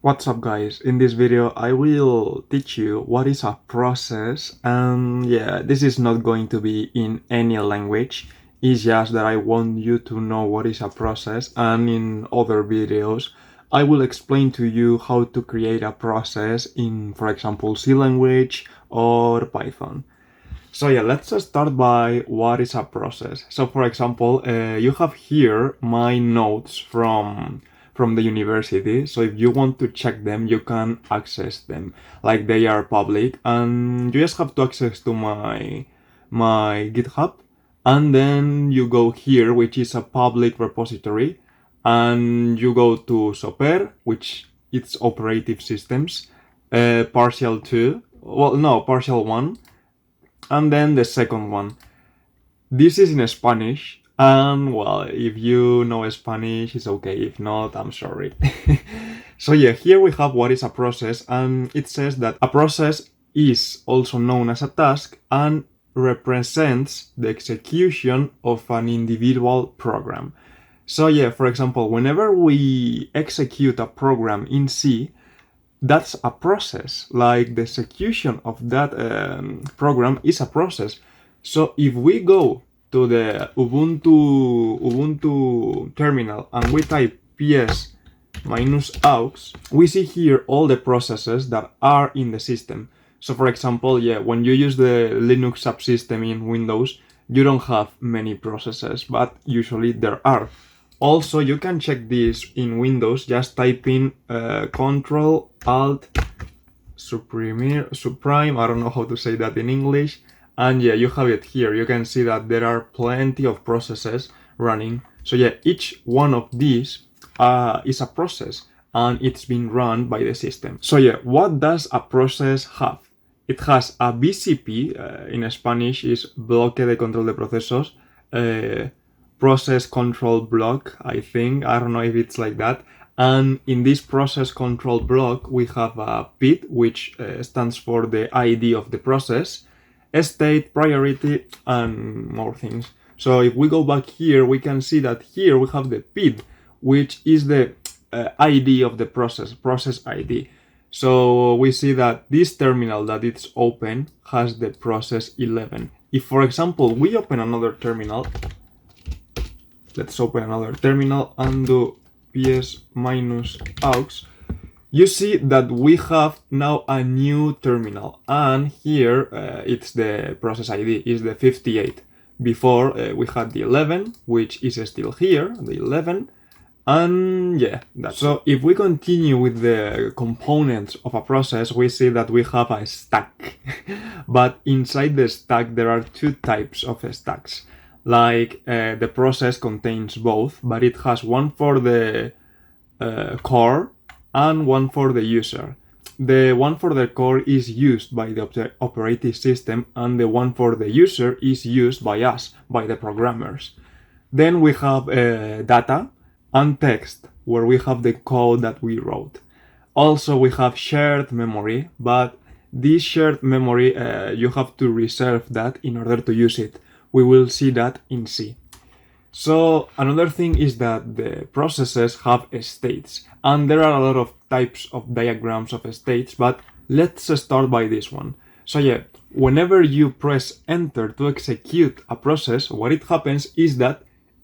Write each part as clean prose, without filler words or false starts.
What's up guys, in this video I will teach you what is a process, and yeah, this is not going to be in any language. It's just that I want you to know what is a process, and in other videos I will explain to you how to create a process in, for example, C language or Python. So yeah, let's start by what is a process. So for example, you have here my notes from the university. So if you want to check them, you can access them. Like they are public, and you just have to access to my GitHub, and then you go here, which is a public repository, and you go to Soper, which it's operative systems, partial 2, well no, partial 1, and then the second one. This is in Spanish, and well, if you know Spanish, it's okay. If not, I'm sorry. So yeah, here we have what is a process, and it says that a process is also known as a task and represents the execution of an individual program. So yeah, for example, whenever we execute a program in C, that's a process. Like the execution of that program is a process. So if we go to the Ubuntu terminal and we type ps -aux, we see here all the processes that are in the system. So for example, yeah, when you use the Linux subsystem in Windows, you don't have many processes, but usually there are. Also, you can check this in Windows, just type in Control Alt Supreme, I don't know how to say that in English, and yeah, you have it here. You can see that there are plenty of processes running. So yeah, each one of these is a process, and it's been run by the system. So yeah, what does a process have? It has a BCP, in Spanish is Bloque de Control de Procesos, process control block, I think. I don't know if it's like that. And in this process control block, we have a PID, which stands for the ID of the process, state, priority, and more things. So if we go back here, we can see that here we have the PID, which is the ID of the process ID. So we see that this terminal that it's open has the process 11. If, for example, we open another terminal, let's open another terminal and do ps -aux, you see that we have now a new terminal, and here it's the process ID is the 58. Before we had the 11, which is still here, the 11, and yeah, that's so. If we continue with the components of a process, we see that we have a stack. But inside the stack there are two types of stacks. Like the process contains both, but it has one for the core and one for the user. The one for the core is used by the operating system, and the one for the user is used by us, by the programmers. Then we have data and text, where we have the code that we wrote. Also, we have shared memory, but this shared memory, you have to reserve that in order to use it. We will see that in C. So another thing is that the processes have states, and there are a lot of types of diagrams of states, but let's start by this one. So yeah, whenever you press enter to execute a process, what it happens is that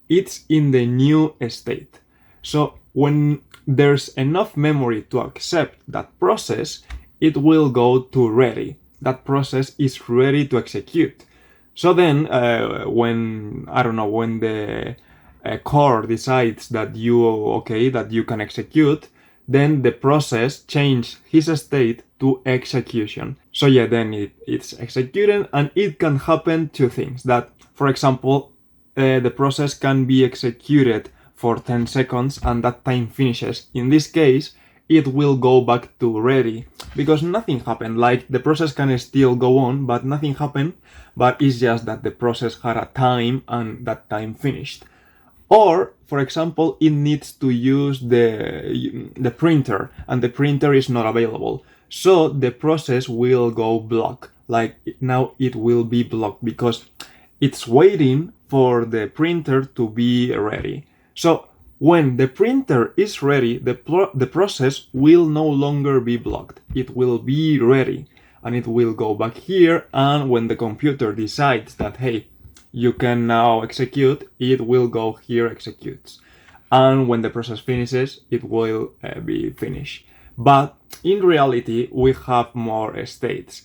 it's in the new state. So when there's enough memory to accept that process, it will go to ready. That process is ready to execute. So then, when the core decides that you can execute, then the process changes his state to execution. So yeah, then it's executed, and it can happen two things. That, for example, the process can be executed for 10 seconds and that time finishes. In this case, it will go back to ready because nothing happened. Like the process can still go on, but nothing happened, but it's just that the process had a time and that time finished. Or, for example, it needs to use the printer, and the printer is not available. So the process will go block. Like now it will be blocked because it's waiting for the printer to be ready. So When the printer is ready, the process will no longer be blocked. It will be ready and it will go back here, and when the computer decides that, hey, you can now execute, it will go here, executes. And when the process finishes, it will be finished. But in reality, we have more states.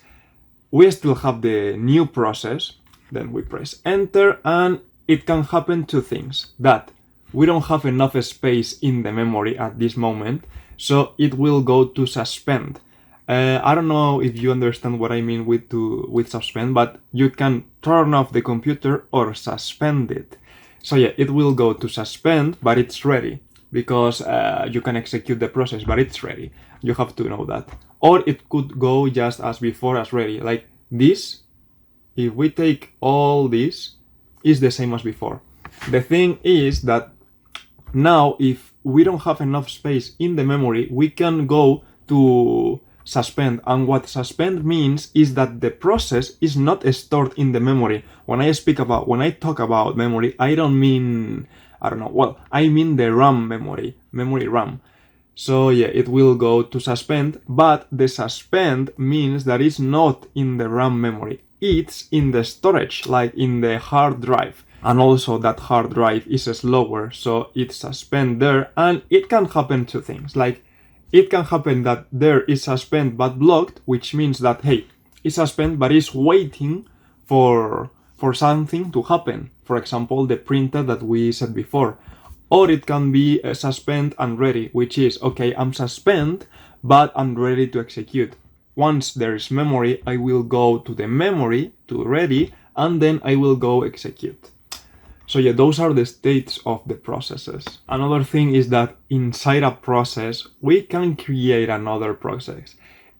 We still have the new process, then we press enter, and it can happen two things. That we don't have enough space in the memory at this moment, so it will go to suspend. I don't know if you understand what I mean with suspend, but you can turn off the computer or suspend it. So yeah, it will go to suspend, but it's ready, because you can execute the process, but it's ready. You have to know that. Or it could go just as before, as ready. Like this, if we take all this, is the same as before. The thing is that now, if we don't have enough space in the memory, we can go to suspend. And what suspend means is that the process is not stored in the memory. When I talk about memory, I don't mean, I mean the RAM memory RAM. So yeah, it will go to suspend, but the suspend means that it's not in the RAM memory. It's in the storage, like in the hard drive. And also that hard drive is slower, so it suspend there, and it can happen two things. Like, it can happen that there is suspend but blocked, which means that, hey, it's suspend but it's waiting for something to happen. For example, the printer that we said before. Or it can be suspend and ready, which is, okay, I'm suspend, but I'm ready to execute. Once there is memory, I will go to the memory, to ready, and then I will go execute. So yeah, those are the states of the processes. Another thing is that inside a process, we can create another process.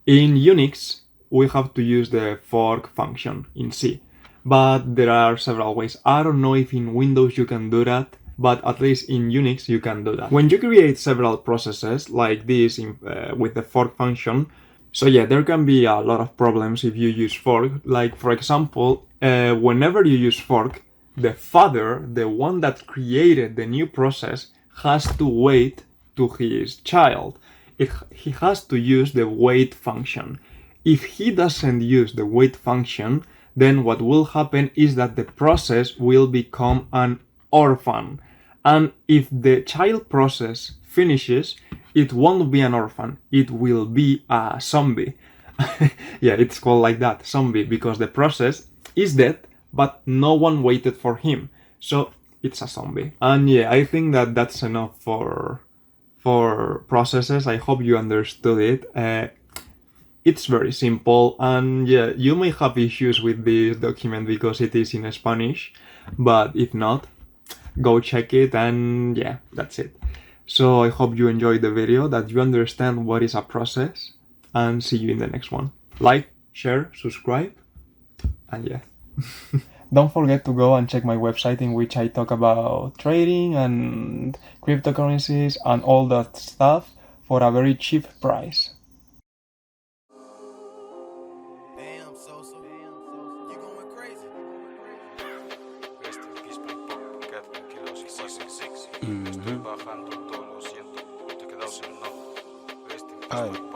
In Unix, we have to use the fork function in C, but there are several ways. I don't know if in Windows you can do that, but at least in Unix you can do that. When you create several processes like this with the fork function, so yeah, there can be a lot of problems if you use fork. Like, for example, whenever you use fork, the father, the one that created the new process, has to wait to his child. He has to use the wait function. If he doesn't use the wait function, then what will happen is that the process will become an orphan. And if the child process finishes, it won't be an orphan, it will be a zombie. Yeah, it's called like that, zombie, because the process is dead, but no one waited for him, so it's a zombie. And yeah, I think that that's enough for processes. I hope you understood it. It's very simple, and yeah, you may have issues with this document because it is in Spanish, but if not, go check it, and yeah, that's it. So I hope you enjoyed the video, that you understand what is a process, and see you in the next one. Like, share, subscribe, and yeah. Don't forget to go and check my website, in which I talk about trading and cryptocurrencies and all that stuff for a very cheap price. Damn, Sosa. You going crazy. Rest in peace, Big Pop. Quédate tranquilo, si 666. Estoy bajando todo, lo siento. Te quedas sin nada. Rest in peace,